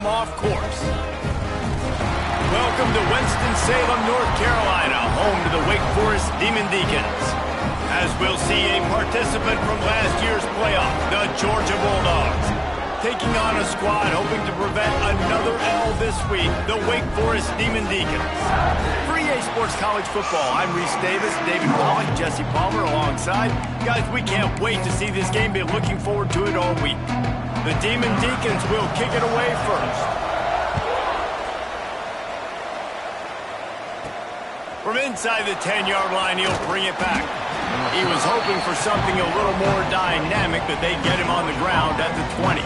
Off course. Welcome to Winston-Salem, North Carolina, home to the Wake Forest Demon Deacons. As we'll see a participant from last year's playoff, the Georgia Bulldogs, taking on a squad hoping to prevent another L this week, the Wake Forest Demon Deacons. For EA Sports College Football, I'm Reese Davis, David Pollock, Jesse Palmer alongside. Guys, we can't wait to see this game. Been looking forward to it all week. The Demon Deacons will kick it away first. From inside the 10-yard line, he'll bring it back. He was hoping for something a little more dynamic, but they get him on the ground at the 20.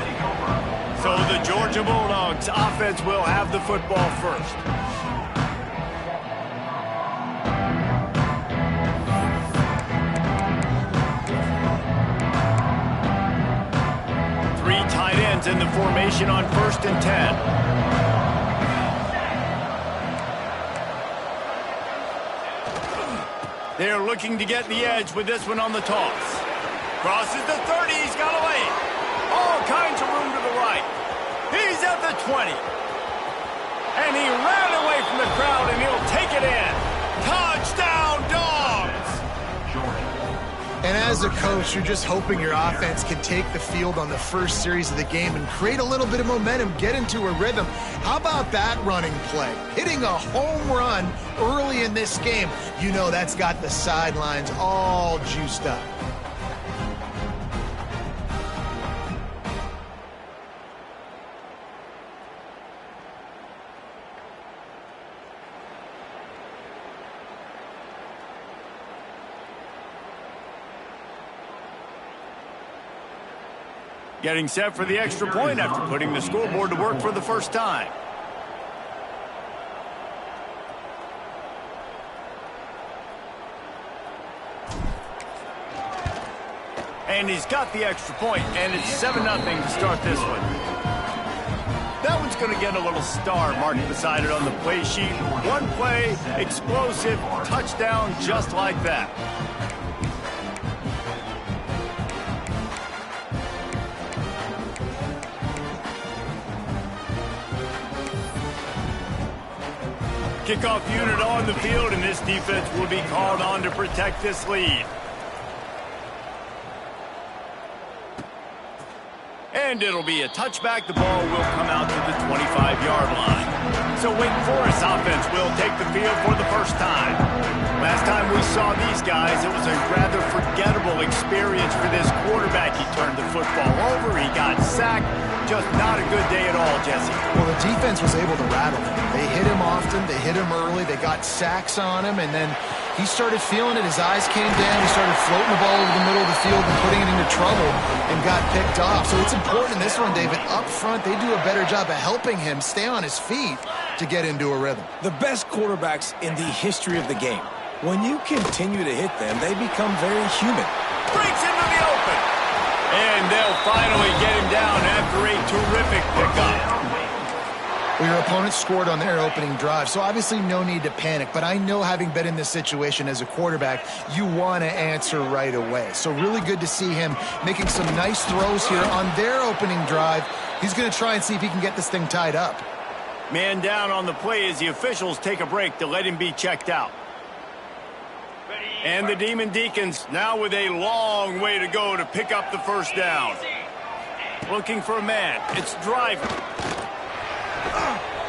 So the Georgia Bulldogs offense will have the football first. Tight ends in the formation on 1st and 10. They're looking to get the edge with this one on the toss. Crosses the 30, he's got a lane. All kinds of room to the right. He's at the 20. And he ran away from the crowd, and he'll take it in. Touchdown, Dogs! And as a coach, you're just hoping your offense can take the field on the first series of the game and create a little bit of momentum, get into a rhythm. How about that running play? Hitting a home run early in this game. You know that's got the sidelines all juiced up. Getting set for the extra point after putting the scoreboard to work for the first time. And he's got the extra point, and it's 7-0 to start this one. That one's going to get a little star marked beside it on the play sheet. One play, explosive, touchdown just like that. Kickoff unit on the field, and this defense will be called on to protect this lead. And it'll be a touchback. The ball will come out to the 25-yard line. So Wake Forest offense will take the field for the first time. Last time we saw these guys, it was a rather forgettable experience for this quarterback. He turned the football over. He got sacked. Just not a good day at all, Jesse. Well, the defense was able to rattle him. They hit him often. They hit him early. They got sacks on him, and then he started feeling it. His eyes came down. He started floating the ball over the middle of the field and putting it into trouble and got picked off. So it's important in this one, David. Up front, they do a better job of helping him stay on his feet to get into a rhythm. The best quarterbacks in the history of the game. When you continue to hit them, they become very human. Breaks into the open. And they'll finally get him down after a terrific pickup. Well, your opponent scored on their opening drive, so obviously no need to panic. But I know, having been in this situation as a quarterback, you want to answer right away. So really good to see him making some nice throws here on their opening drive. He's going to try and see if he can get this thing tied up. Man down on the play as the officials take a break to let him be checked out. And the Demon Deacons now with a long way to go to pick up the first down. Looking for a man. It's Driver.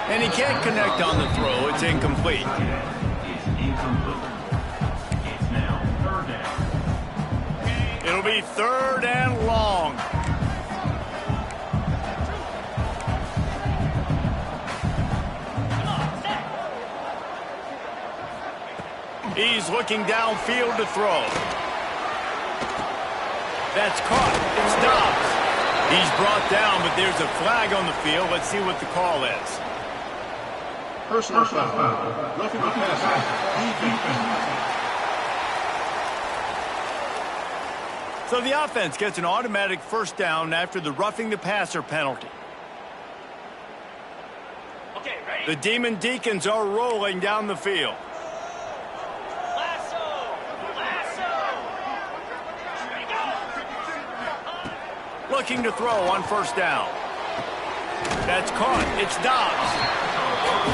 And he can't connect on the throw. It's incomplete. It'll be 3rd and long. He's looking downfield to throw. That's caught. It stops. He's brought down, but there's a flag on the field. Let's see what the call is. Personal foul. Roughing the passer. So the offense gets an automatic first down after the roughing the passer penalty. Okay, ready? The Demon Deacons are rolling down the field. Looking to throw on first down. That's caught. It's Dobbs.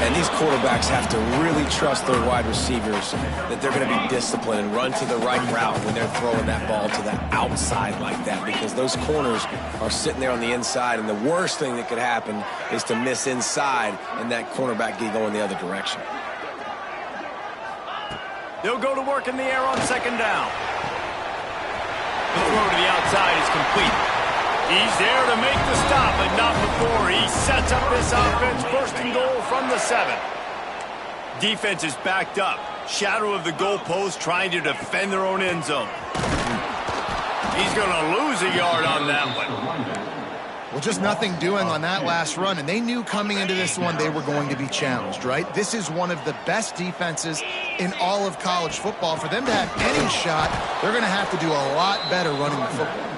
And these quarterbacks have to really trust their wide receivers that they're going to be disciplined and run to the right route when they're throwing that ball to the outside like that, because those corners are sitting there on the inside, and the worst thing that could happen is to miss inside and that cornerback get going the other direction. They'll go to work in the air on second down. The throw to the outside is complete. He's there to make the stop, but not before. He sets up this offense, first and goal from the 7. Defense is backed up. Shadow of the goalpost, trying to defend their own end zone. He's going to lose a yard on that one. Well, just nothing doing on that last run, and they knew coming into this one they were going to be challenged, right? This is one of the best defenses in all of college football. For them to have any shot, they're going to have to do a lot better running the football.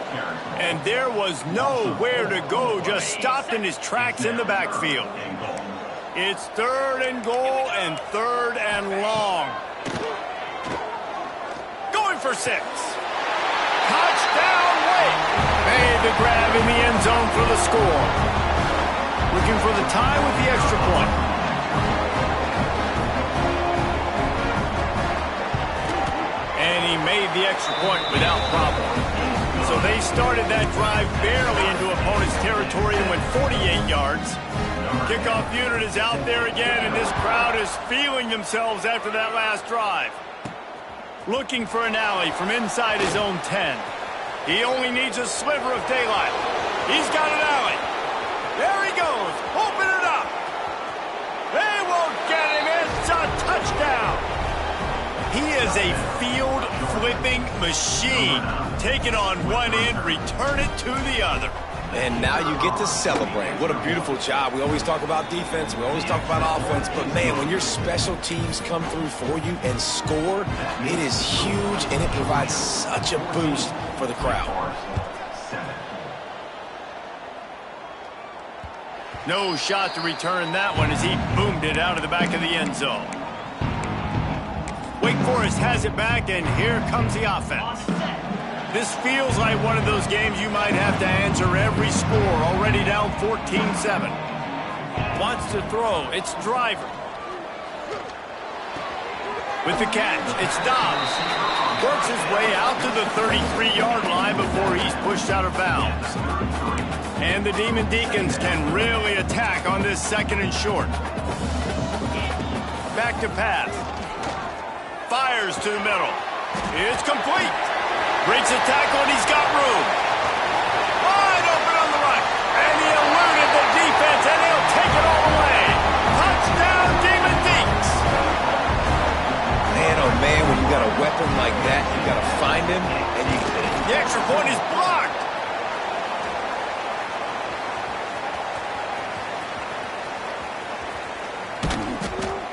And there was nowhere to go, just stopped in his tracks in the backfield. It's 3rd and goal and 3rd and long. Going for 6. Touchdown, Wake. Made the grab in the end zone for the score. Looking for the tie with the extra point. And he made the extra point without problem. So they started that drive barely into opponent's territory and went 48 yards. Kickoff unit is out there again, and this crowd is feeling themselves after that last drive. Looking for an alley from inside his own 10. He only needs a sliver of daylight. He's got an alley. There he goes. Open it up. They won't get him. It's a touchdown. He is a field-flipping machine. Take it on one end, return it to the other. And now you get to celebrate. What a beautiful job. We always talk about defense, we always talk about offense, but man, when your special teams come through for you and score, it is huge, and it provides such a boost for the crowd. No shot to return that one as he boomed it out of the back of the end zone. Wake Forest has it back, and here comes the offense. This feels like one of those games you might have to answer every score, already down 14-7. Wants to throw. It's Driver. With the catch, it's Dobbs. Works his way out to the 33-yard line before he's pushed out of bounds. And the Demon Deacons can really attack on this 2nd and short. Back to pass. Fires to the middle. It's complete. Breaks a tackle, and he's got room. Wide open on the right. And he eluded the defense, and he'll take it all away. Touchdown, Demon Deeks. Man, oh man, when you got a weapon like that, you got to find him, and you... The extra point is blocked.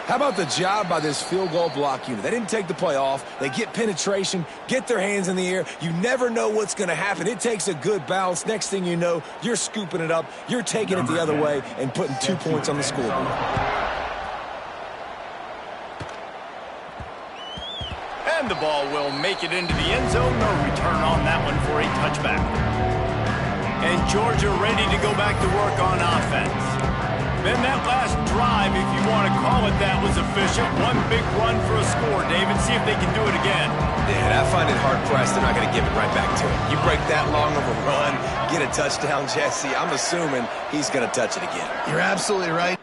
How about the job by this field goal block unit? They didn't take the play off. They get penetration, get their hands in the air. You never know what's going to happen. It takes a good bounce. Next thing you know, you're scooping it up, you're taking it the other way, and putting 2 points on the scoreboard. And the ball will make it into the end zone. No return on that one for a touchback. And Georgia ready to go back to work on offense. Then that last drive, if you want to call it that, was efficient. One big run for a score, David. See if they can do it again. Yeah, I find it hard-pressed. They're not going to give it right back to him. You break that long of a run, get a touchdown, Jesse, I'm assuming he's going to touch it again. You're absolutely right.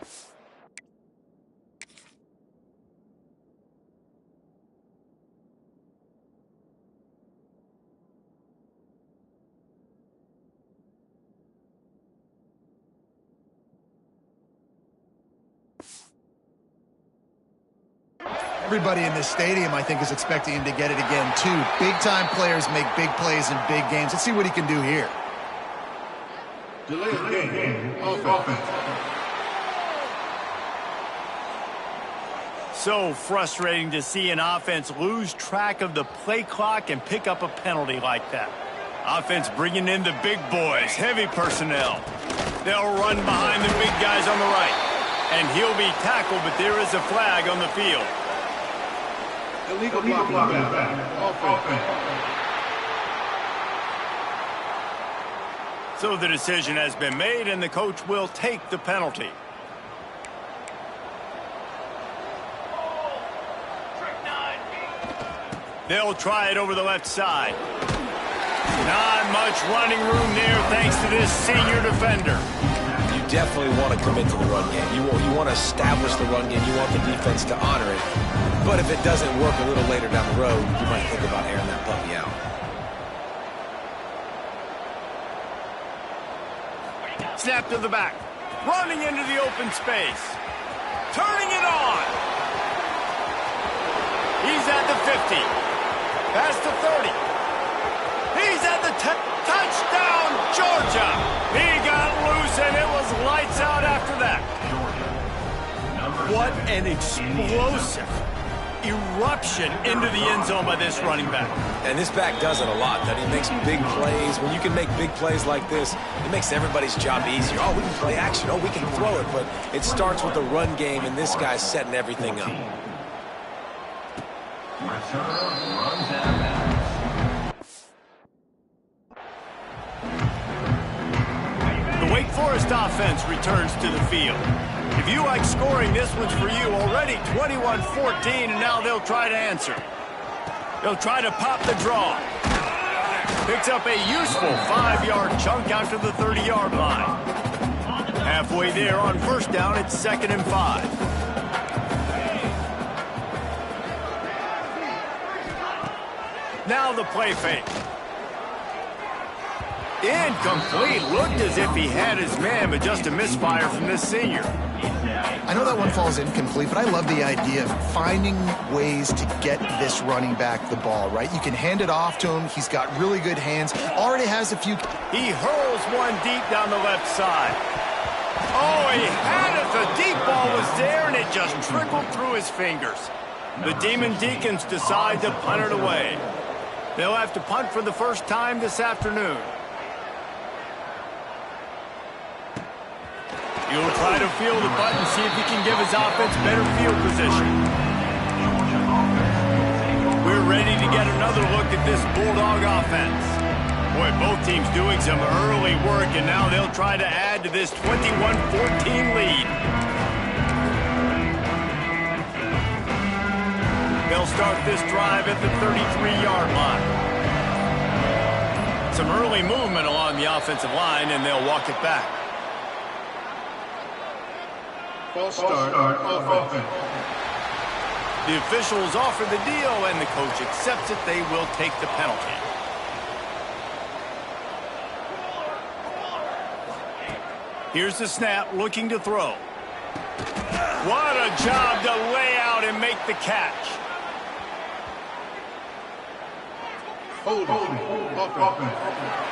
Everybody in this stadium, I think, is expecting him to get it again, too. Big-time players make big plays in big games. Let's see what he can do here. Delay of game. Offense. So frustrating to see an offense lose track of the play clock and pick up a penalty like that. Offense bringing in the big boys, heavy personnel. They'll run behind the big guys on the right. And he'll be tackled, but there is a flag on the field. Illegal blocking. Offense. So the decision has been made, and the coach will take the penalty. They'll try it over the left side. Not much running room there thanks to this senior defender. You definitely want to commit to the run game. You want to establish the run game. You want the defense to honor it. But if it doesn't work a little later down the road, you might think about airing that puppy out. Snap to the back. Running into the open space. Turning it on. He's at the 50. Past the 30. He's at the touchdown, Georgia. He got loose, and it was lights out after that. What an explosive eruption into the end zone by this running back. And this back does it a lot. That he makes big plays. When you can make big plays like this, it makes everybody's job easier. Oh, we can play action. Oh, we can throw it. But it starts with the run game, and this guy's setting everything up. The Wake Forest offense returns to the field. If you like scoring, this one's for you. Already 21-14, and now they'll try to answer. They'll try to pop the draw. Picks up a useful 5-yard chunk out to the 30-yard line. Halfway there on first down, it's 2nd and 5. Now the play fake. Incomplete. Looked as if he had his man, but just a misfire from this senior. I know that one falls incomplete, but I love the idea of finding ways to get this running back the ball, right? You can hand it off to him. He's got really good hands. Already has a few. He hurls one deep down the left side. Oh, he had it. The deep ball was there, and it just trickled through his fingers. The Demon Deacons decide to punt it away. They'll have to punt for the first time this afternoon. He'll try to field the punt and see if he can give his offense better field position. We're ready to get another look at this Bulldog offense. Boy, both teams doing some early work, and now they'll try to add to this 21-14 lead. They'll start this drive at the 33-yard line. Some early movement along the offensive line, and they'll walk it back. False start offense. The officials offer the deal, and the coach accepts it. They will take the penalty. Here's the snap, looking to throw. What a job to lay out and make the catch. Hold offense.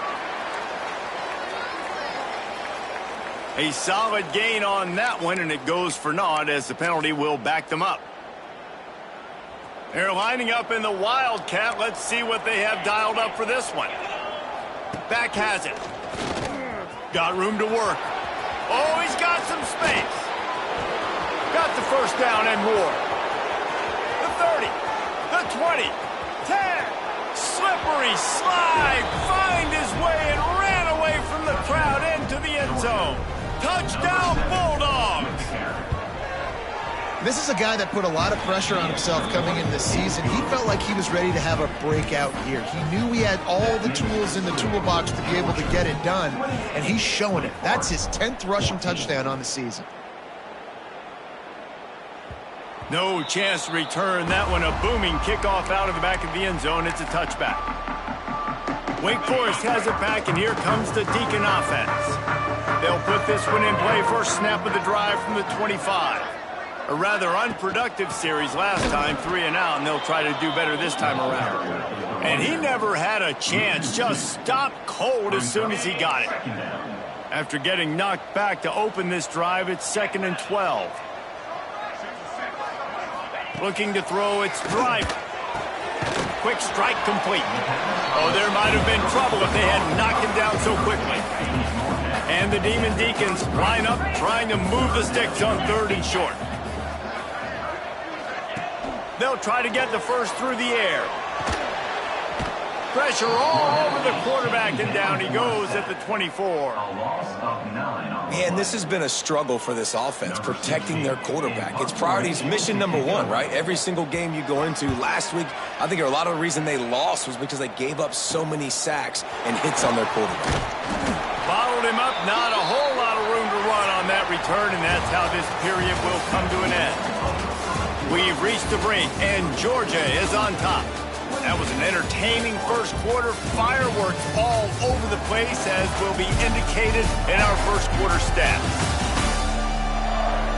A solid gain on that one, and it goes for naught as the penalty will back them up. They're lining up in the Wildcat. Let's see what they have dialed up for this one. Back has it. Got room to work. Oh, he's got some space. Got the first down and more. The 30, the 20, 10. Slippery slide. Find his way and ran away from the crowd into the end zone. Touchdown, Bulldogs! This is a guy that put a lot of pressure on himself coming in this season. He felt like he was ready to have a breakout year. He knew he had all the tools in the toolbox to be able to get it done, and he's showing it. That's his 10th rushing touchdown on the season. No chance to return that one. A booming kickoff out of the back of the end zone. It's a touchback. Wake Forest has it back, and here comes the Deacon offense. They'll put this one in play. First snap of the drive from the 25. A rather unproductive series last time, 3 and out, and they'll try to do better this time around. And he never had a chance, just stopped cold as soon as he got it. After getting knocked back to open this drive, it's 2nd and 12. Looking to throw, it's Driver. Quick strike complete. Oh, there might have been trouble if they hadn't knocked him down so quickly. And the Demon Deacons line up, trying to move the sticks on 3rd and short. They'll try to get the first through the air. pressure all over the quarterback, and down he goes at the 24. Man, this has been a struggle for this offense, protecting their quarterback. It's priorities, mission number one, right? Every single game you go into. Last week, I think a lot of the reason they lost was because they gave up so many sacks and hits on their quarterback. Bottled him up, not a whole lot of room to run on that return, and that's how this period will come to an end. We've reached the break, and Georgia is on top. That was an entertaining first quarter. Fireworks all over the place, as will be indicated in our first quarter stats.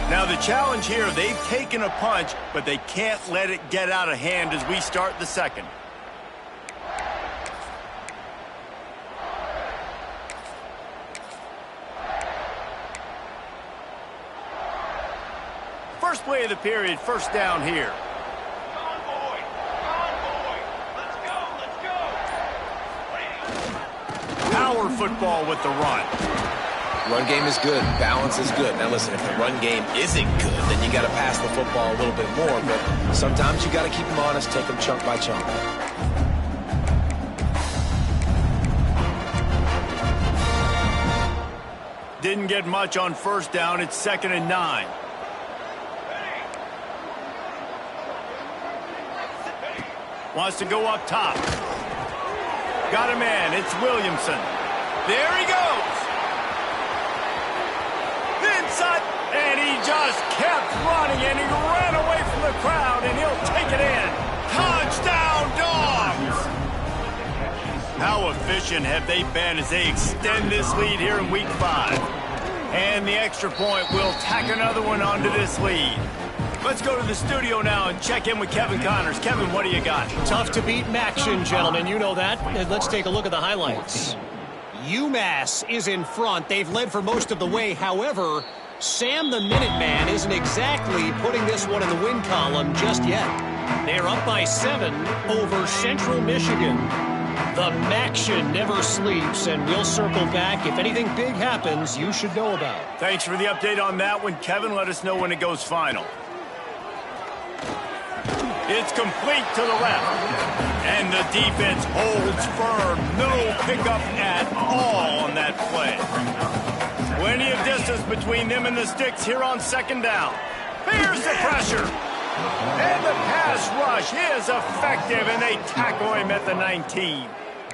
Now the challenge here, they've taken a punch, but they can't let it get out of hand as we start the second. First play of the period, first down here. Power football with the run. Run game is good. Balance is good. Now listen, if the run game isn't good, then you got to pass the football a little bit more. But sometimes you got to keep them honest, take them chunk by chunk. Didn't get much on first down. It's 2nd and 9. Wants to go up top. Got a man. It's Williamson. There he goes. Inside. And he just kept running, and he ran away from the crowd, and he'll take it in. Touchdown, Dogs! How efficient have they been as they extend this lead here in Week 5? And the extra point will tack another one onto this lead. Let's go to the studio now and check in with Kevin Connors. Kevin, what do you got? Tough to beat Maction, gentlemen. You know that. And let's take a look at the highlights. UMass is in front. They've led for most of the way. However, Sam the Minuteman isn't exactly putting this one in the win column just yet. They're up by 7 over Central Michigan. The Maction never sleeps, and we'll circle back. If anything big happens, you should know about. Thanks for the update on that one, Kevin. Let us know when it goes final. It's complete to the left. And the defense holds firm. No pickup at all on that play. Plenty of distance between them and the sticks here on 2nd down. Here's the pressure. And the pass rush is effective, and they tackle him at the 19.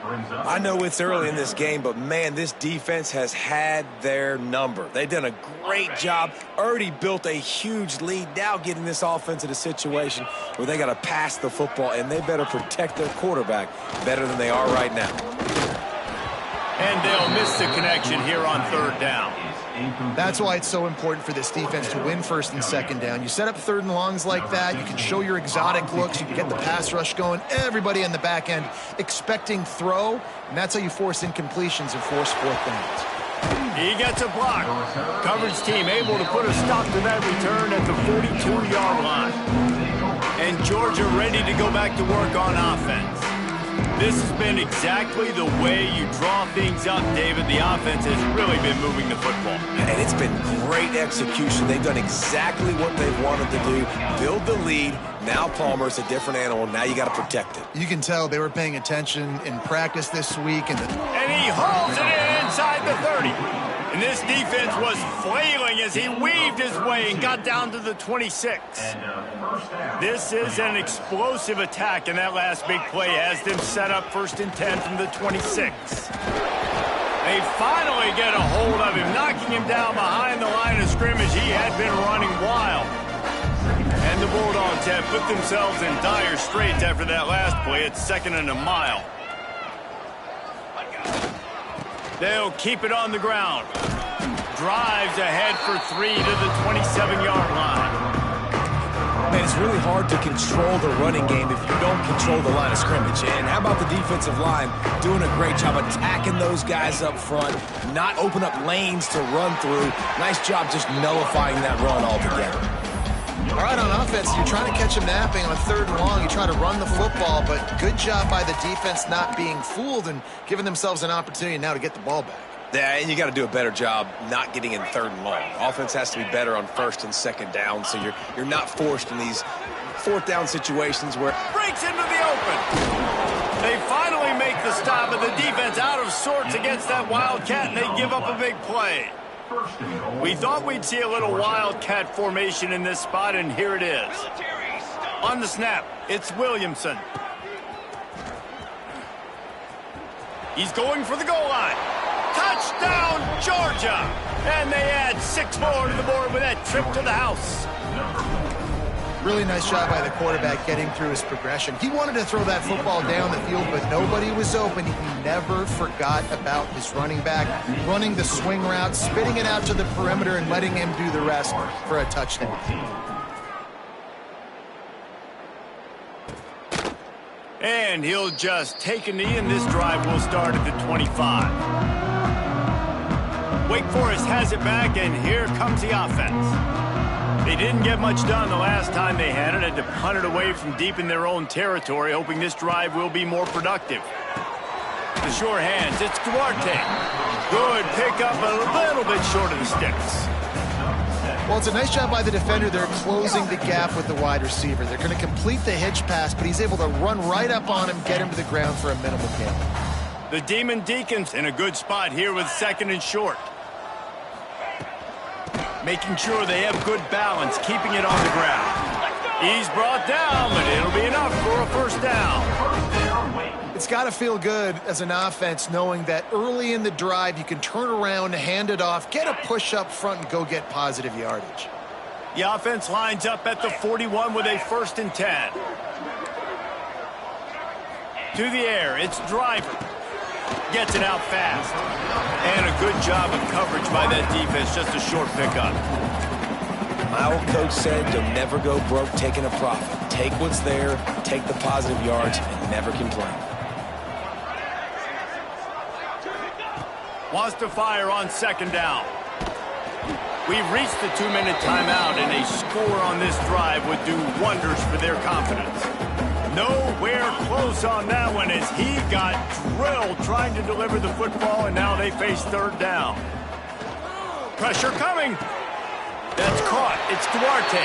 I know it's early in this game, but, man, this defense has had their number. They've done a great job, already built a huge lead, now getting this offense in a situation where they got to pass the football, and they better protect their quarterback better than they are right now. And they'll miss the connection here on 3rd down. That's why it's so important for this defense to win 1st and 2nd down. You set up 3rd and longs like that. You can show your exotic looks. You can get the pass rush going. Everybody in the back end expecting throw, and that's how you force incompletions and force 4th downs. He gets a block. Coverage team able to put a stop to that return at the 42-yard line. And Georgia ready to go back to work on offense. This has been exactly the way you draw things up, David. The offense has really been moving the football. And it's been great execution. They've done exactly what they've wanted to do. Build the lead. Now Palmer's a different animal. Now you got to protect it. You can tell they were paying attention in practice this week. And he holds it in inside the 30. And this defense was flailing as he weaved his way and got down to the 26. This is an explosive attack, and that last big play has them set up 1st and 10 from the 26. They finally get a hold of him, knocking him down behind the line of scrimmage. He had been running wild. And the Bulldogs have put themselves in dire straits after that last play. It's 2nd and a mile. They'll keep it on the ground. Drives ahead for 3 to the 27-yard line. Man, it's really hard to control the running game if you don't control the line of scrimmage. And how about the defensive line doing a great job attacking those guys up front, not open up lanes to run through. Nice job just nullifying that run altogether. All right, on offense, you're trying to catch them napping on 3rd and long. You try to run the football, but good job by the defense not being fooled and giving themselves an opportunity now to get the ball back. Yeah, and you got to do a better job not getting in 3rd and long. Offense has to be better on 1st and 2nd down, so you're not forced in these 4th down situations where breaks into the open. They finally make the stop of the defense out of sorts against that Wildcat, and they give up a big play. We thought we'd see a little Wildcat formation in this spot, and here it is. On the snap, it's Williamson. He's going for the goal line. Touchdown, Georgia! And they add 6 more to the board with that trip to the house. Really nice job by the quarterback getting through his progression. He wanted to throw that football down the field, but nobody was open. He never forgot about his running back, running the swing route, spitting it out to the perimeter, and letting him do the rest for a touchdown. And he'll just take a knee, and this drive will start at the 25. Wake Forest has it back, and here comes the offense. They didn't get much done the last time they had it. Had to punt it away from deep in their own territory, hoping this drive will be more productive. The sure hands, it's Duarte. Good pickup, a little bit short of the sticks. Well, it's a nice job by the defender. They're closing the gap with the wide receiver. They're going to complete the hitch pass, but he's able to run right up on him, get him to the ground for a minimal gain. The Demon Deacons in a good spot here with 2nd and short. Making sure they have good balance, keeping it on the ground. He's brought down, but it'll be enough for a first down. It's got to feel good as an offense knowing that early in the drive you can turn around, hand it off, get a push up front, and go get positive yardage. The offense lines up at the 41 with a 1st and 10. To the air, it's Driver. Gets it out fast. And a good job of coverage by that defense, just a short pickup. My old coach said you'll never go broke taking a profit. Take what's there, take the positive yards, and never complain. Wants to fire on 2nd down. We've reached the 2-minute timeout, and a score on this drive would do wonders for their confidence. Nowhere close on that one as he got drilled trying to deliver the football, and now they face 3rd down. Pressure coming. That's caught. It's Duarte.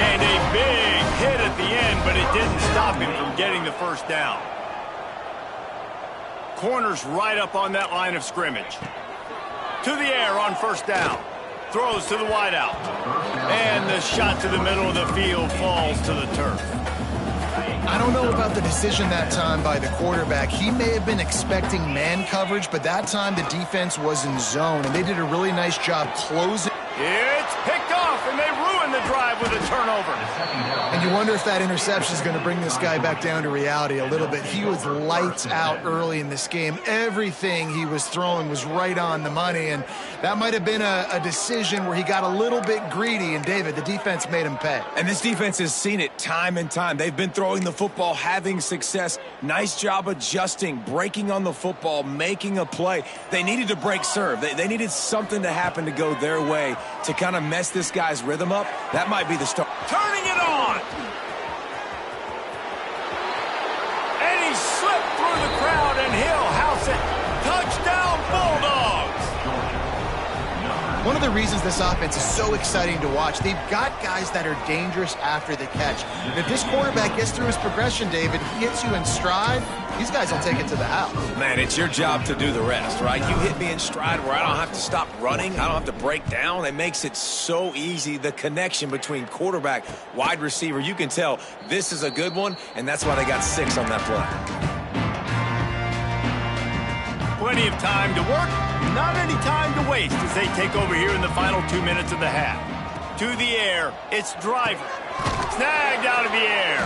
And a big hit at the end, but it didn't stop him from getting the 1st down. Corners right up on that line of scrimmage. To the air on 1st down. Throws to the wideout. And the shot to the middle of the field falls to the turf. I don't know about the decision that time by the quarterback. He may have been expecting man coverage, but that time the defense was in zone, and they did a really nice job closing. It's picked off, and they ruin the drive with a turnover. And you wonder if that interception is going to bring this guy back down to reality a little bit. He was lights out early in this game. Everything he was throwing was right on the money, and that might have been a decision where he got a little bit greedy, and David, the defense made him pay. And this defense has seen it time and time. They've been throwing the football, having success. Nice job adjusting, breaking on the football, making a play. They needed to break serve. They needed something to happen to go their way to kind of mess this guy's rhythm up. That might be the start. Turning it on. And he slipped through the crowd, and he'll house it. Touchdown, Bulldogs. One of the reasons this offense is so exciting to watch, they've got guys that are dangerous after the catch. And if this quarterback gets through his progression, David, he hits you in stride, these guys will take it to the house. Man, it's your job to do the rest, right? You hit me in stride where I don't have to stop running. I don't have to break down. It makes it so easy. The connection between quarterback, wide receiver, you can tell this is a good one, and that's why they got 6 on that play. Plenty of time to work, not any time to waste as they take over here in the final 2 minutes of the half. To the air, it's Driver. Snagged out of the air.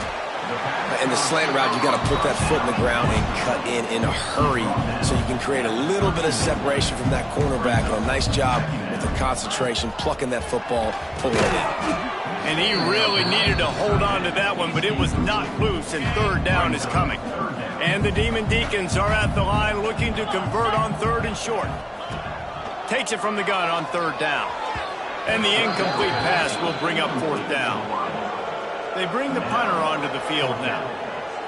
In the slant route, you got to put that foot in the ground and cut in a hurry so you can create a little bit of separation from that cornerback. And a nice job with the concentration, plucking that football, pulling it in. And he really needed to hold on to that one, but it was not loose, and 3rd down is coming. And the Demon Deacons are at the line looking to convert on 3rd and short. Takes it from the gun on 3rd down. And the incomplete pass will bring up 4th down. They bring the punter onto the field now.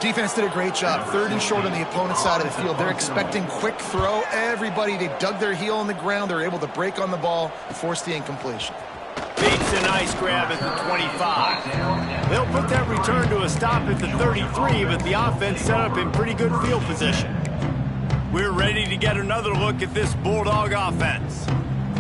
Defense did a great job. 3rd and short on the opponent's side of the field. They're expecting quick throw. Everybody, they dug their heel on the ground. They're able to break on the ball and force the incompletion. Beats a nice grab at the 25. They'll put that return to a stop at the 33, but the offense set up in pretty good field position. We're ready to get another look at this Bulldog offense.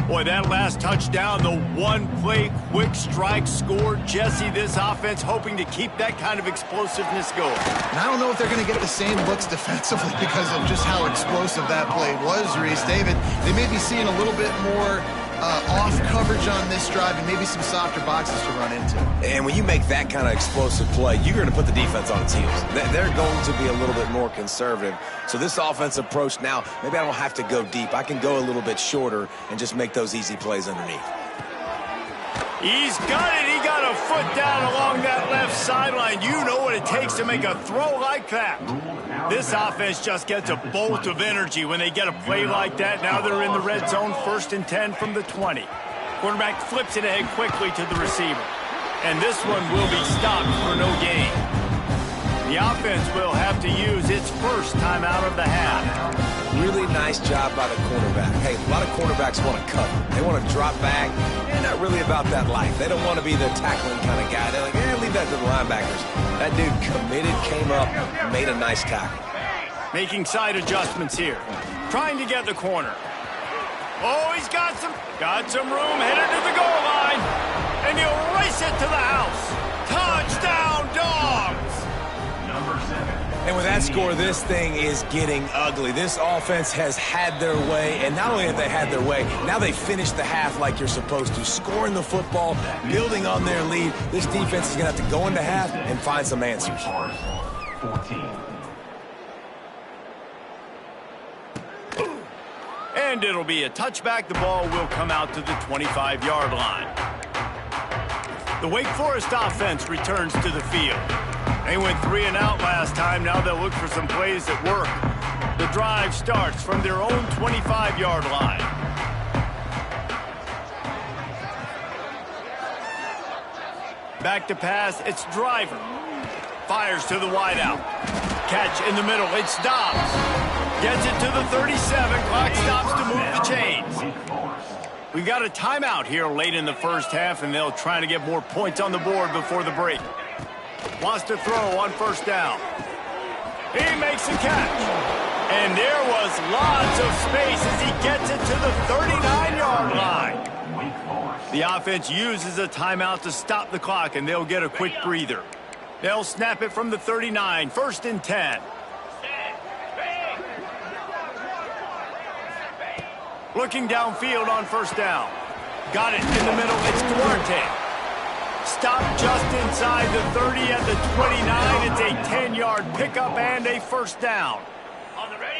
Boy, that last touchdown, the one-play quick strike score. Jesse, this offense hoping to keep that kind of explosiveness going. And I don't know if they're going to get the same looks defensively because of just how explosive that play was, Reese. David, they may be seeing a little bit more off coverage on this drive and maybe some softer boxes to run into. And when you make that kind of explosive play, you're going to put the defense on its heels. They're going to be a little bit more conservative. So this offense approach now, maybe I don't have to go deep. I can go a little bit shorter and just make those easy plays underneath. He's got it. He got a foot down along that left sideline. You know what it takes to make a throw like that. This offense just gets a bolt of energy when they get a play like that. Now they're in the red zone, 1st and 10 from the 20. Quarterback flips it ahead quickly to the receiver. And this one will be stopped for no gain. The offense will have to use its first timeout of the half. Really nice job by the quarterback. Hey, a lot of quarterbacks want to cover. They want to drop back. They're not really about that life. They don't want to be the tackling kind of guy. They're like, leave that to the linebackers. That dude committed, came up, made a nice tackle. Making side adjustments here. Trying to get the corner. Oh, he's got some room. Headed to the goal line. And he'll race it to the house. Touchdown, Dogs! And with that score, this thing is getting ugly. This offense has had their way, and not only have they had their way, now they finished the half like you're supposed to, scoring the football, building on their lead. This defense is going to have to go into half and find some answers. 14. And it'll be a touchback. The ball will come out to the 25-yard line. The Wake Forest offense returns to the field. They went 3 and out last time. Now they'll look for some plays that work. The drive starts from their own 25-yard line. Back to pass. It's Driver. Fires to the wideout. Catch in the middle. It stops. Gets it to the 37. Clock stops to move the chains. We've got a timeout here late in the first half, and they'll try to get more points on the board before the break. Wants to throw on first down. He makes a catch. And there was lots of space as he gets it to the 39-yard line. The offense uses a timeout to stop the clock, and they'll get a quick breather. They'll snap it from the 39, 1st and 10. Looking downfield on first down. Got it in the middle. It's Duarte. Stopped just inside the 30 at the 29. It's a 10-yard pickup and a first down.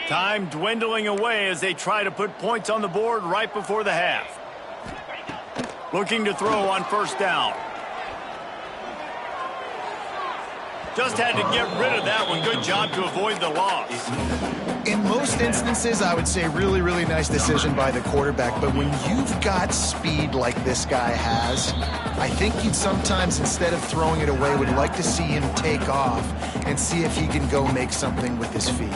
Time dwindling away as they try to put points on the board right before the half. Looking to throw on first down. Just had to get rid of that one. Good job to avoid the loss. In most instances, I would say really, really nice decision by the quarterback. But when you've got speed like this guy has, I think you'd sometimes, instead of throwing it away, would like to see him take off and see if he can go make something with his feet.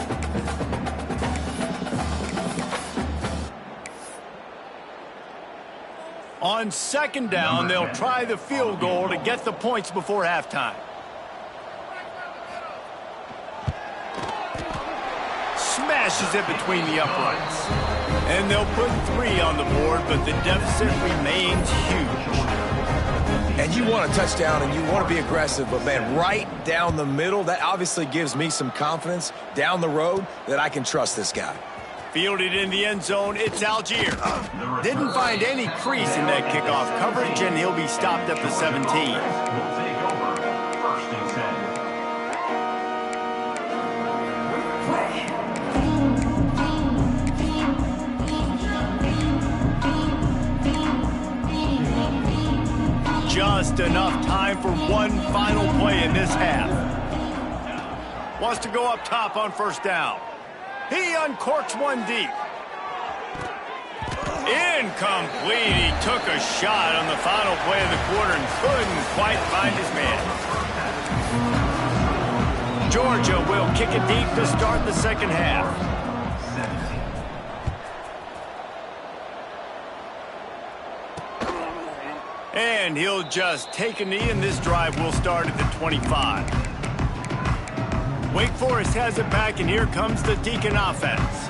On second down, they'll try the field goal to get the points before halftime. Smashes it between the uprights. And they'll put 3 on the board, but the deficit remains huge. And you want a touchdown and you want to be aggressive, but man, right down the middle, that obviously gives me some confidence down the road that I can trust this guy. Fielded in the end zone, it's Algier. Didn't find any crease in that kickoff coverage, and he'll be stopped at the 17. Just enough time for one final play in this half. Wants to go up top on first down. He uncorks one deep. Incomplete. He took a shot on the final play of the quarter and couldn't quite find his man. Georgia will kick it deep to start the second half. And And he'll just take a knee, and this drive will start at the 25. Wake Forest has it back, and here comes the Deacon offense.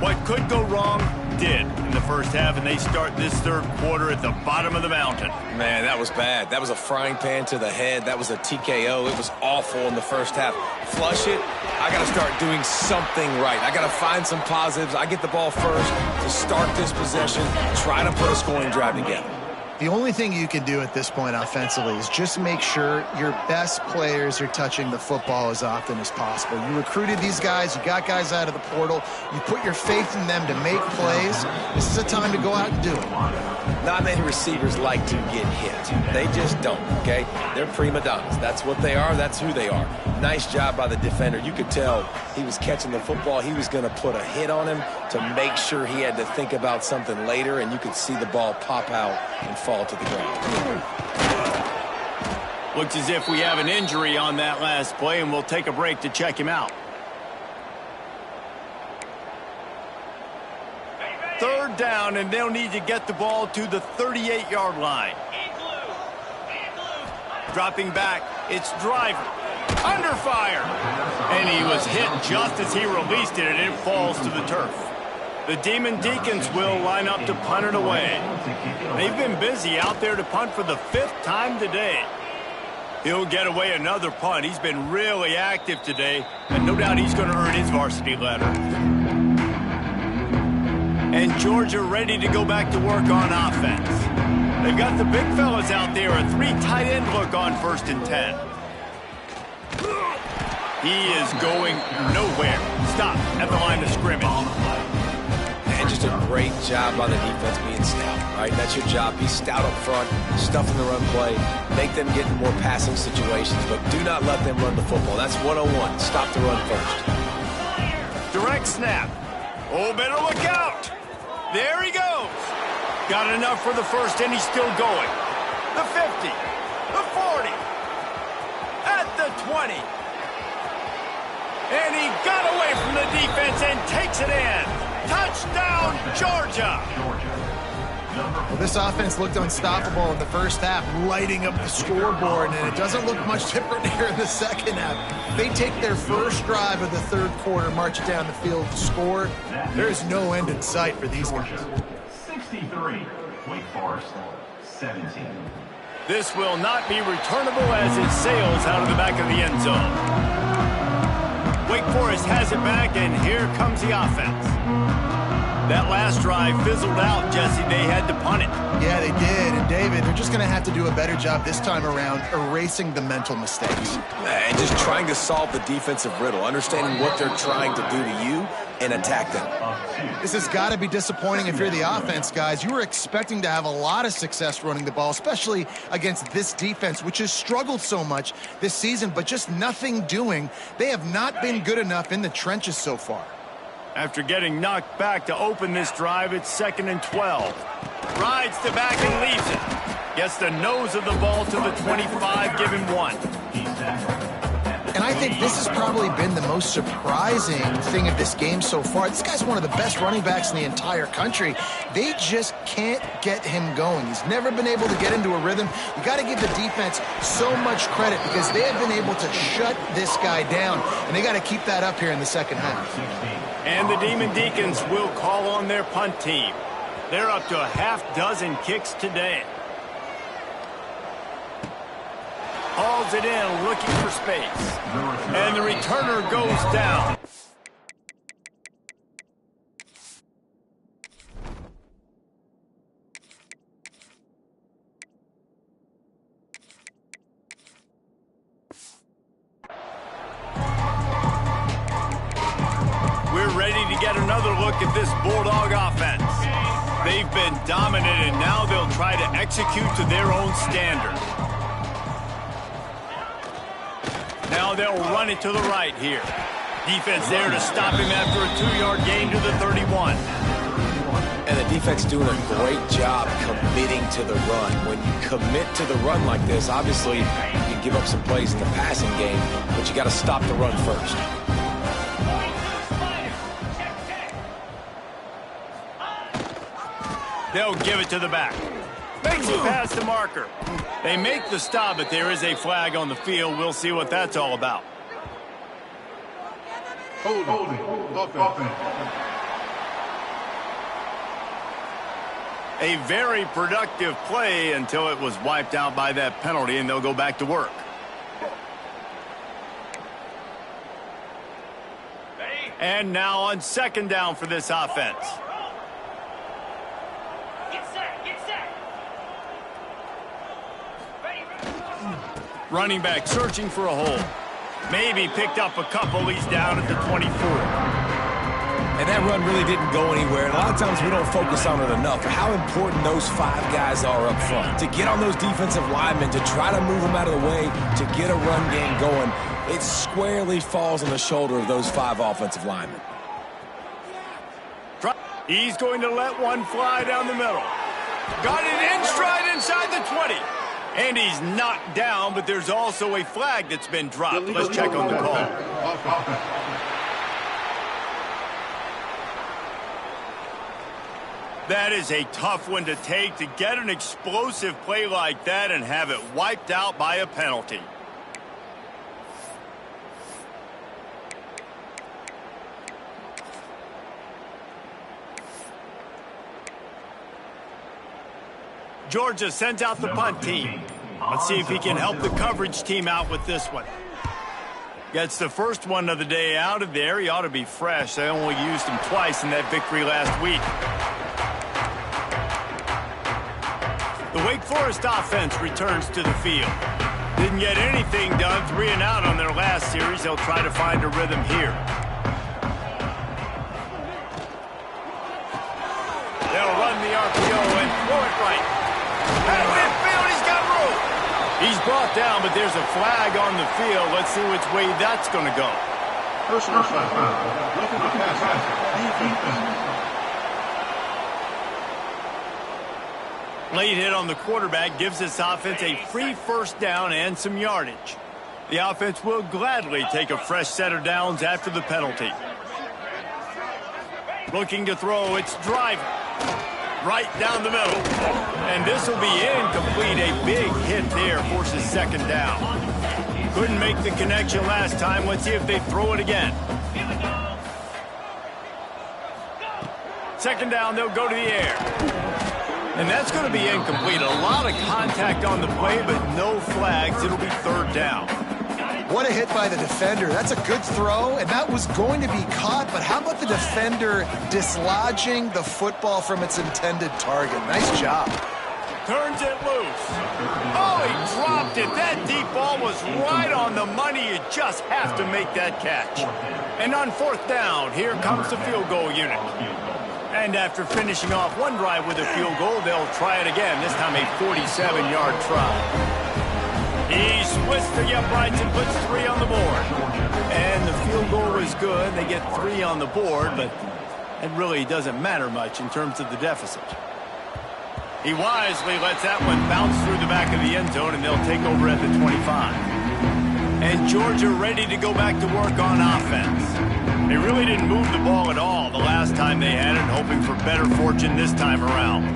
What could go wrong did in the first half, and they start this third quarter at the bottom of the mountain. Man, that was bad. That was a frying pan to the head. That was a TKO. It was awful in the first half. Flush it. I got to start doing something right. I got to find some positives. I get the ball first to start this possession, try to put a scoring drive together. The only thing you can do at this point offensively is just make sure your best players are touching the football as often as possible. You recruited these guys. You got guys out of the portal. You put your faith in them to make plays. This is a time to go out and do it. Not many receivers like to get hit. They just don't, okay? They're prima donnas. That's what they are. That's who they are. Nice job by the defender. You could tell he was catching the football. He was going to put a hit on him to make sure he had to think about something later, and you could see the ball pop out and fall to the ground. Looks as if we have an injury on that last play, and we'll take a break to check him out. Third down, and they'll need to get the ball to the 38-yard line. Dropping back, it's Driver. Under fire. And he was hit just as he released it, and it falls to the turf. The Demon Deacons will line up to punt it away. They've been busy out there to punt for the 5th time today. He'll get away another punt. He's been really active today, and no doubt he's going to earn his varsity letter. And Georgia ready to go back to work on offense. They've got the big fellas out there, a 3 tight end look on 1st and 10. He is going nowhere. Stop at the line of scrimmage. And just a great job by the defense being stout. All right, that's your job. Be stout up front, stuff in the run play, make them get in more passing situations, but do not let them run the football. That's 101. Stop the run first. Direct snap. Oh, better look out. There he goes. Got enough for the first, and he's still going. The 50, the 40, at the 20. And he got away from the defense and takes it in. Touchdown, Georgia. Well, this offense looked unstoppable in the first half, lighting up the scoreboard, and it doesn't look much different here in the second half. They take their first drive of the third quarter, march down the field to score. There's no end in sight for these guys. 63, Wake Forest, 17. This will not be returnable as it sails out of the back of the end zone. Wake Forest has it back, and here comes the offense. That last drive fizzled out, Jesse. They had to punt it. Yeah, they did. And, David, they're just going to have to do a better job this time around erasing the mental mistakes. And just trying to solve the defensive riddle, understanding what they're trying to do to you and attack them. This has got to be disappointing if you're the offense, guys. You were expecting to have a lot of success running the ball, especially against this defense, which has struggled so much this season, but just nothing doing. They have not been good enough in the trenches so far. After getting knocked back to open this drive, it's 2nd and 12. Rides the back and leaves it. Gets the nose of the ball to the 25, give him 1. And I think this has probably been the most surprising thing of this game so far. This guy's one of the best running backs in the entire country. They just can't get him going. He's never been able to get into a rhythm. You got to give the defense so much credit because they have been able to shut this guy down, and they got to keep that up here in the second half. And the Demon Deacons will call on their punt team. They're up to a half-dozen kicks today. Hauls it in, looking for space. And the returner goes down. We're ready to get another look at this Bulldog offense. They've been dominant, and now they'll try to execute to their own standard. Now they'll run it to the right here. Defense there to stop him after a 2-yard gain to the 31. And the defense doing a great job committing to the run. When you commit to the run like this, obviously you can give up some plays in the passing game, but you got to stop the run first. They'll give it to the back. Makes it past the marker. They make the stop, but there is a flag on the field. We'll see what that's all about. Holding. Offense. A very productive play until it was wiped out by that penalty, and they'll go back to work. And now on second down for this offense. Running back searching for a hole. Maybe picked up a couple. He's down at the 24. And that run really didn't go anywhere. And a lot of times we don't focus on it enough. How important those 5 guys are up front. To get on those defensive linemen, to try to move them out of the way, to get a run game going, it squarely falls on the shoulder of those 5 offensive linemen. He's going to let one fly down the middle. Got it in stride inside the 20. And he's knocked down, but there's also a flag that's been dropped. Let's check on the call. That is a tough one to take, to get an explosive play like that and have it wiped out by a penalty. Georgia sends out the punt team. Let's see if he can help the coverage team out with this one. Gets the first one of the day out of there. He ought to be fresh. They only used him twice in that victory last week. The Wake Forest offense returns to the field. Didn't get anything done, 3 and out on their last series. They'll try to find a rhythm here. They'll run the RPO and throw it right. Out of midfield, he's got room. He's brought down, but there's a flag on the field. Let's see which way that's going to go. Personal foul. Late hit on the quarterback gives this offense a free first down and some yardage. The offense will gladly take a fresh set of downs after the penalty. Looking to throw, it's driving. Right down the middle. And this will be incomplete. A big hit there forces second down. Couldn't make the connection last time. Let's see if they throw it again. Second down, they'll go to the air. And that's going to be incomplete. A lot of contact on the play, but no flags. It'll be third down. What a hit by the defender. That's a good throw, and that was going to be caught, but how about the defender dislodging the football from its intended target? Nice job. Turns it loose. Oh, he dropped it. That deep ball was right on the money. You just have to make that catch. And on fourth down, here comes the field goal unit. And after finishing off one drive with a field goal, they'll try it again, this time a 47-yard try. He splits the uprights and puts 3 on the board. And the field goal was good. They get 3 on the board, but it really doesn't matter much in terms of the deficit. He wisely lets that one bounce through the back of the end zone, and they'll take over at the 25. And Georgia ready to go back to work on offense. They really didn't move the ball at all the last time they had it, hoping for better fortune this time around.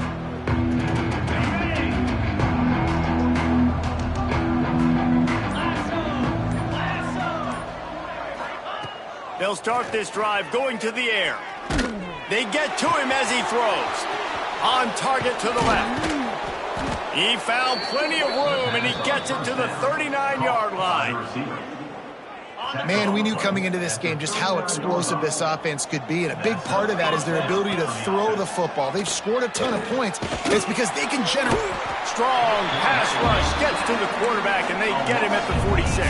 They'll start this drive going to the air. They get to him as he throws. On target to the left. He found plenty of room, and he gets it to the 39-yard line. Man, we knew coming into this game just how explosive this offense could be, and a big part of that is their ability to throw the football. They've scored a ton of points. It's because they can generate. Strong pass rush gets to the quarterback, and they get him at the 46.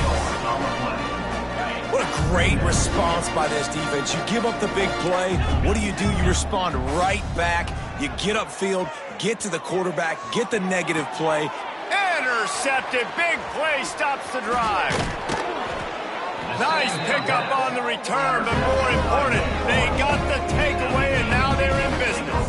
What a great response by this defense. You give up the big play. What do? You respond right back. You get upfield, get to the quarterback, get the negative play. Intercepted. Big play stops the drive. Nice pickup on the return, but more important, they got the takeaway, and now they're in business.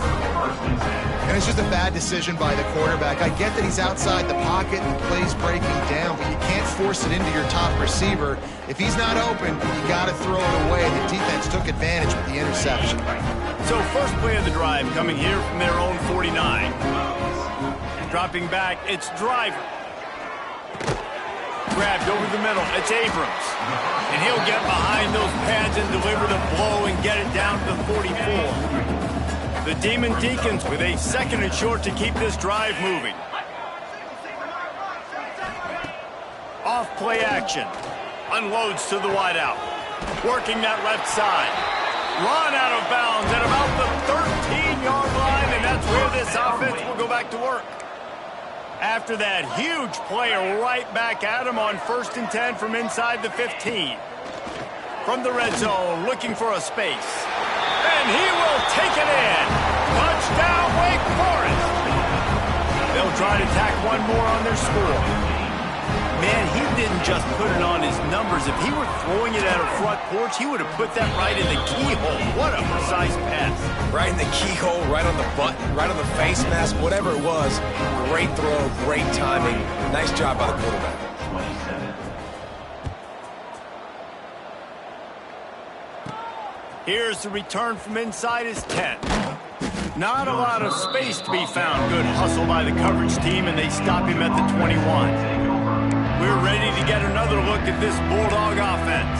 And it's just a bad decision by the quarterback. I get that he's outside the pocket and the play's breaking down, but you can't force it into your top receiver. If he's not open, you got to throw it away. The defense took advantage with the interception. So first play of the drive coming here from their own 49. Dropping back, it's Driver. Grabbed over the middle, it's Abrams. And he'll get behind those pads and deliver the blow and get it down to the 44. The Demon Deacons with a 2nd and short to keep this drive moving. Off play action. Unloads to the wideout. Working that left side. Run out of bounds at about the 13-yard line, and that's where this offense will go back to work. After that huge play, right back at him on 1st and 10 from inside the 15. From the red zone, looking for a space. And he will take it in. Touchdown, Wake Forest. They'll try to tack one more on their score. Man, he didn't just put it on his numbers. If he were throwing it at a front porch, he would have put that right in the keyhole. What a precise pass. Right in the keyhole, right on the button, right on the face mask, whatever it was. Great throw, great timing. Nice job by the quarterback. 27. Here's the return from inside his 10. Not a lot of space to be found. Good hustle by the coverage team, and they stop him at the 21. We're ready to get another look at this Bulldog offense.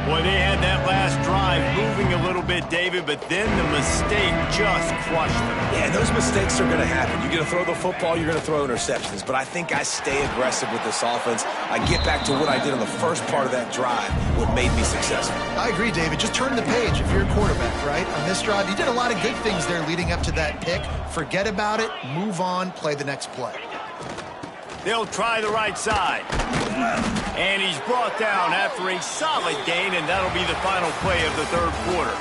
Boy, they had that last drive moving a little bit, David, but then the mistake just crushed them. Yeah, those mistakes are going to happen. You're going to throw the football, you're going to throw interceptions. But I think I stay aggressive with this offense. I get back to what I did on the first part of that drive, what made me successful. I agree, David. Just turn the page if you're a quarterback, right? On this drive, you did a lot of good things there leading up to that pick. Forget about it, move on, play the next play. They'll try the right side. And he's brought down after a solid gain, and that'll be the final play of the 3rd quarter.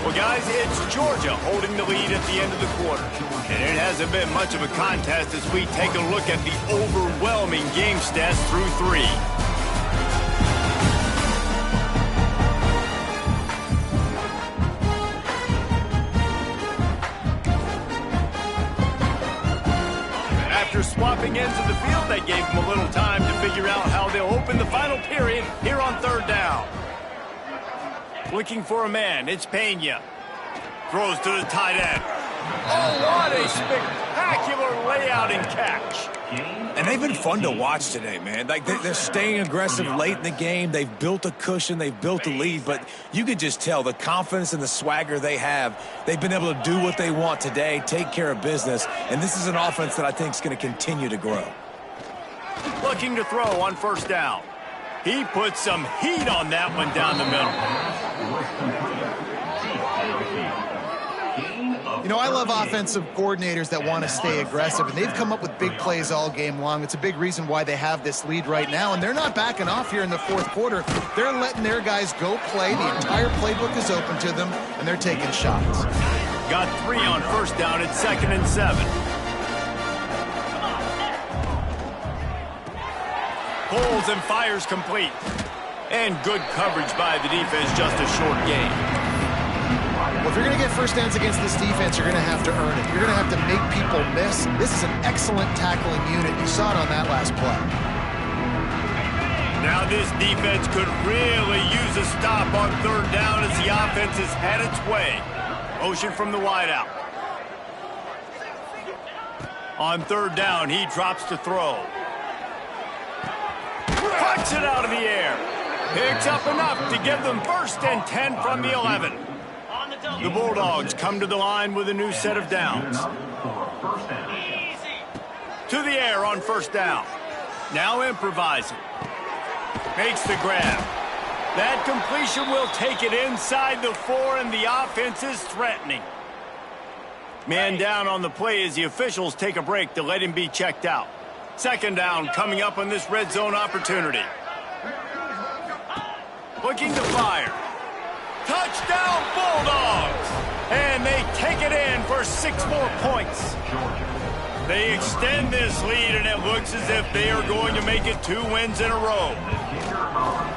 Well, guys, it's Georgia holding the lead at the end of the quarter. And it hasn't been much of a contest as we take a look at the overwhelming game stats through 3. After swapping ends of the field, they gave them a little time to figure out how they'll open the final period here on 3rd down. Looking for a man, it's Pena. Throws to the tight end. Oh, what a spectacular layout and catch. And they've been fun to watch today, man. Like they're staying aggressive late in the game. They've built a cushion. They've built a lead. But you could just tell the confidence and the swagger they have. They've been able to do what they want today, take care of business. And this is an offense that I think is going to continue to grow. Looking to throw on 1st down. He put some heat on that one down the middle. You know, I love offensive coordinators that want to stay aggressive, and they've come up with big plays all game long. It's a big reason why they have this lead right now, and they're not backing off here in the 4th quarter. They're letting their guys go play. The entire playbook is open to them, and they're taking shots. Got 3 on 1st down at 2nd and 7. Pulls and fires complete. And good coverage by the defense, just a short gain. Well, if you're going to get first downs against this defense, you're going to have to earn it. You're going to have to make people miss. This is an excellent tackling unit. You saw it on that last play. Now this defense could really use a stop on 3rd down as the offense has had its way. Motion from the wideout. On 3rd down, he drops to throw. Puts it out of the air. Picks up enough to give them 1st and 10 from the 11. The Bulldogs come to the line with a new set of downs. To the air on 1st down. Now improvising. Makes the grab. That completion will take it inside the 4, and the offense is threatening. Man down on the play as the officials take a break to let him be checked out. 2nd down coming up on this red zone opportunity. Looking to fire. Touchdown Bulldogs! And they take it in for 6 more points. They extend this lead, and it looks as if they are going to make it 2 wins in a row.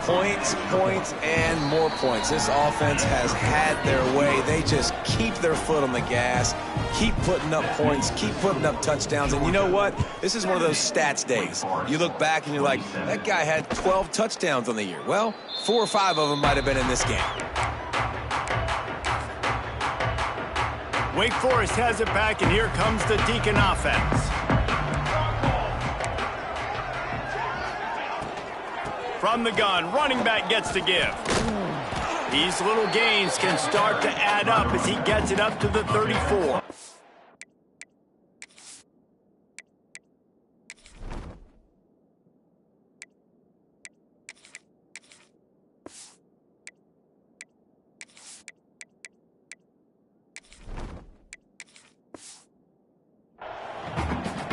Points, points, and more points. This offense has had their way. They just keep their foot on the gas, keep putting up points, keep putting up touchdowns. And you know what? This is one of those stats days. You look back and you're like, that guy had 12 touchdowns on the year. Well, 4 or 5 of them might have been in this game. Wake Forest has it back, and here comes the Deacon offense. From the gun, running back gets to give. These little gains can start to add up as he gets it up to the 34.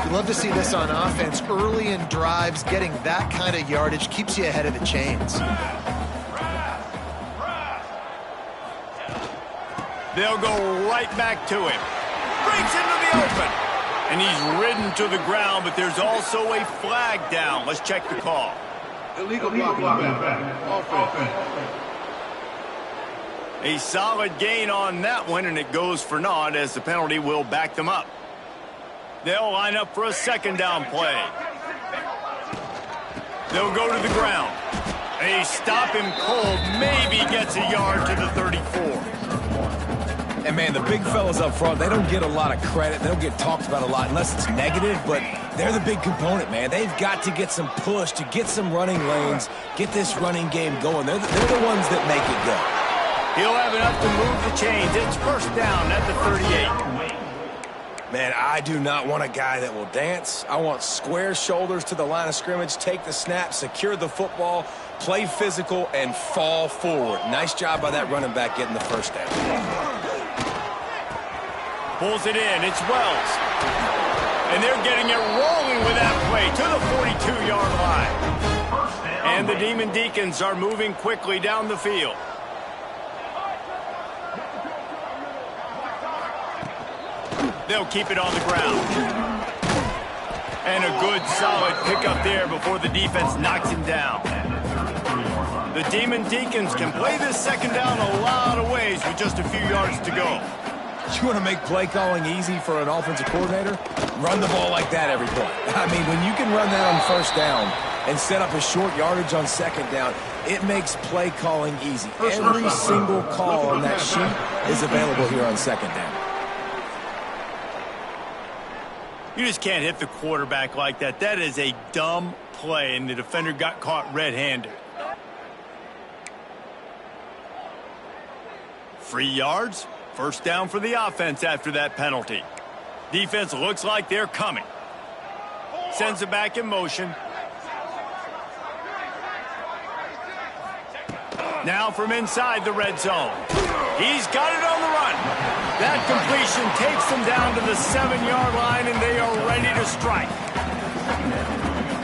You love to see this on offense. Early in drives, getting that kind of yardage keeps you ahead of the chains. They'll go right back to him. Breaks into the open. And he's ridden to the ground, but there's also a flag down. Let's check the call. Illegal blocking offense. A solid gain on that one, and it goes for naught as the penalty will back them up. They'll line up for a second down play. They'll go to the ground. They stop him cold, maybe gets a yard to the 34. And, man, the big fellas up front, they don't get a lot of credit. They don't get talked about a lot unless it's negative, but they're the big component, man. They've got to get some push, to get some running lanes, get this running game going. They're the ones that make it go. He'll have enough to move the chains. It's first down at the 38. Man, I do not want a guy that will dance. I want square shoulders to the line of scrimmage, take the snap, secure the football, play physical, and fall forward. Nice job by that running back getting the first down. Pulls it in. It's Wells. And they're getting it rolling with that play to the 42-yard line. And the Demon Deacons are moving quickly down the field. They'll keep it on the ground. And a good, solid pickup there before the defense knocks him down. The Demon Deacons can play this second down a lot of ways with just a few yards to go. You want to make play calling easy for an offensive coordinator? Run the ball like that every play. I mean, when you can run that on first down and set up a short yardage on second down, it makes play calling easy. Every single call on that sheet is available here on second down. You just can't hit the quarterback like that. That is a dumb play, and the defender got caught red-handed. 3 yards. First down for the offense after that penalty. Defense looks like they're coming. Sends it back in motion. Now from inside the red zone. He's got it on the run. That completion takes them down to the 7-yard line, and they are ready to strike.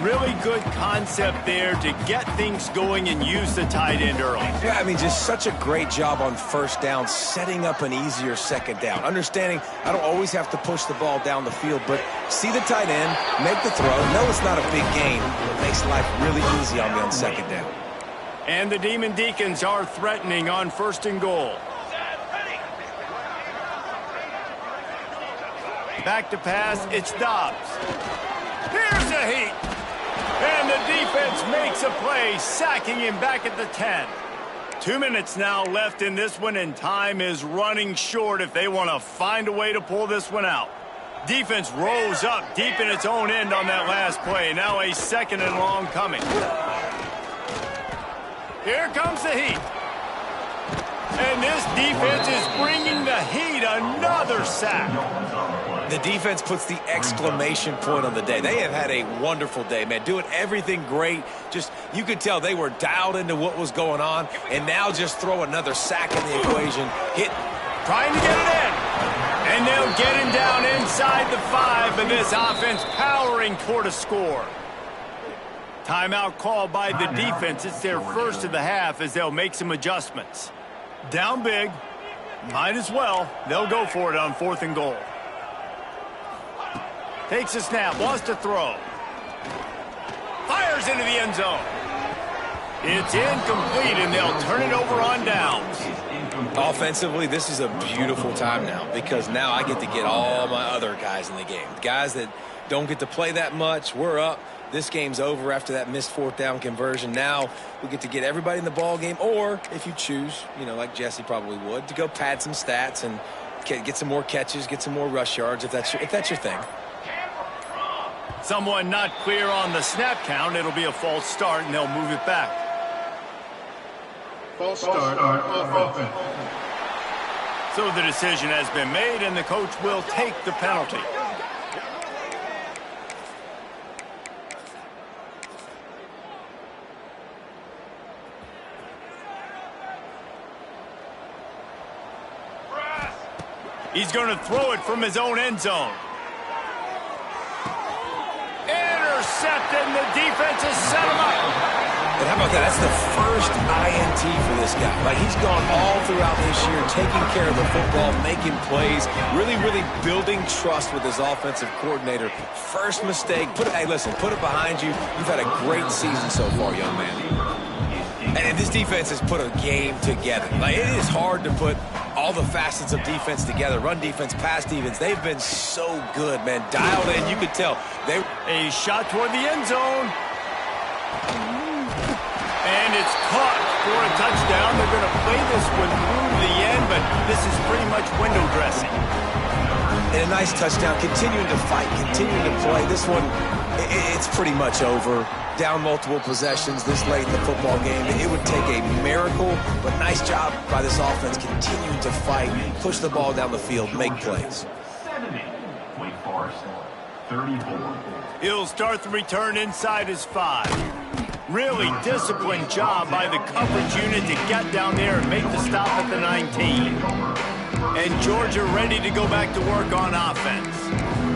Really good concept there to get things going and use the tight end early. Yeah, I mean, just such a great job on first down, setting up an easier second down. Understanding I don't always have to push the ball down the field, but see the tight end, make the throw. No, it's not a big gain. It makes life really easy on me on second down. And the Demon Deacons are threatening on first and goal. Back to pass, it's Dobbs. Here's a heat. And the defense makes a play, sacking him back at the 10. 2 minutes now left in this one, and time is running short if they want to find a way to pull this one out. Defense rose up deep in its own end on that last play. Now a second and long coming. Here comes the heat. And this defense is bringing the heat. Another sack. The defense puts the exclamation point on the day. They have had a wonderful day, man. Doing everything great. Just, you could tell they were dialed into what was going on. And now just throw another sack in the equation. Trying to get it in. And they'll get him down inside the 5. And this offense powering toward a score. Timeout called by the defense. It's their first of the half as they'll make some adjustments. Down big. Might as well. They'll go for it on 4th and goal. Takes a snap, wants to throw. Fires into the end zone. It's incomplete, and they'll turn it over on downs. Offensively, this is a beautiful time now because now I get to get all my other guys in the game. Guys that don't get to play that much, we're up. This game's over after that missed 4th down conversion. Now we get to get everybody in the ball game, or if you choose, you know, like Jesse probably would, to go pad some stats and get some more catches, get some more rush yards if that's your thing. Someone not clear on the snap count. It'll be a false start, and they'll move it back. False start offense. So the decision has been made, and the coach will take the penalty. He's going to throw it from his own end zone. Intercepted, and the defense has set him up. And how about that? That's the first INT for this guy. Like, he's gone all throughout this year, taking care of the football, making plays, really building trust with his offensive coordinator. First mistake. Hey, listen, put it behind you. You've had a great season so far, young man. And this defense has put a game together. Like, it is hard to put all the facets of defense together. Run defense, pass defense. They've been so good, man. Dialed in. You could tell. A shot toward the end zone. And it's caught for a touchdown. They're going to play this one through the end, but this is pretty much window dressing. And a nice touchdown. Continuing to fight, continuing to play. This one, it's pretty much over. Down multiple possessions this late in the football game. It would take a miracle, but nice job by this offense continuing to fight, push the ball down the field, make plays. Wake Forest, 34. He'll start the return inside his 5. Really disciplined job by the coverage unit to get down there and make the stop at the 19. And Georgia ready to go back to work on offense.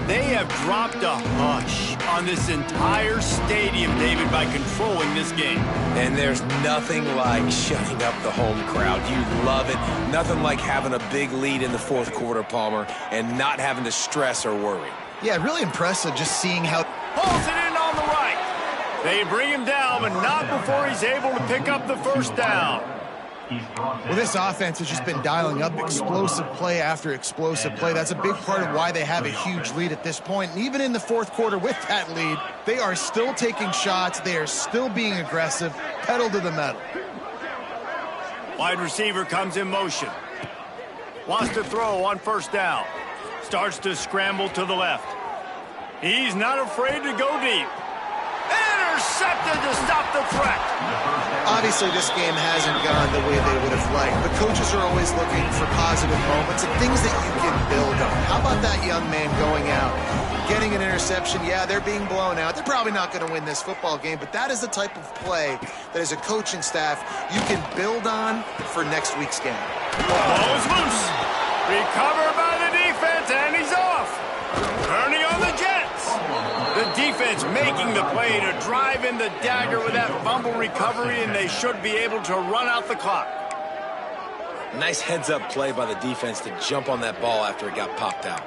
They have dropped a hush on this entire stadium, David, by controlling this game. And there's nothing like shutting up the home crowd. You love it. Nothing like having a big lead in the fourth quarter, Palmer, and not having to stress or worry. Yeah, really impressive just seeing how... Pulls it in on the right. They bring him down, but not before he's able to pick up the first down. Well, this offense has just been dialing up explosive play after explosive play. That's a big part of why they have a huge lead at this point. And even in the fourth quarter with that lead, they are still taking shots. They are still being aggressive, pedal to the metal. Wide receiver comes in motion. Wants to throw on first down. Starts to scramble to the left. He's not afraid to go deep. Intercepted to stop the threat. Obviously, this game hasn't gone the way they would have liked, but coaches are always looking for positive moments and things that you can build on. How about that young man going out, getting an interception? Yeah, they're being blown out. They're probably not going to win this football game, but that is the type of play that as a coaching staff you can build on for next week's game. Ball is loose. Recovered by the defense, and he's off. Turning on the Jets. The defense making the play to drive in the dagger with that fumble recovery, and they should be able to run out the clock. Nice heads-up play by the defense to jump on that ball after it got popped out.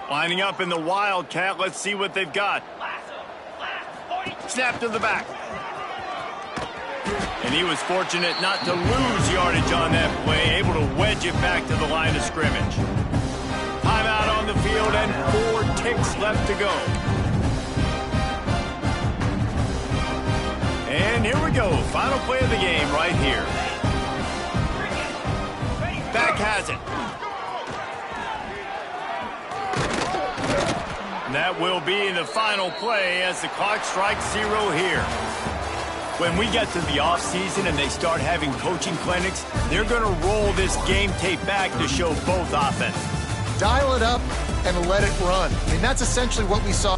Lining up in the Wildcat. Let's see what they've got. Snap to the back. And he was fortunate not to lose yardage on that play, able to wedge it back to the line of scrimmage. Timeout on the field and 4 ticks left to go. And here we go. Final play of the game right here. Back has it. And that will be the final play as the clock strikes 0 here. When we get to the offseason and they start having coaching clinics, they're going to roll this game tape back to show both offenses. Dial it up and let it run. I mean, that's essentially what we saw.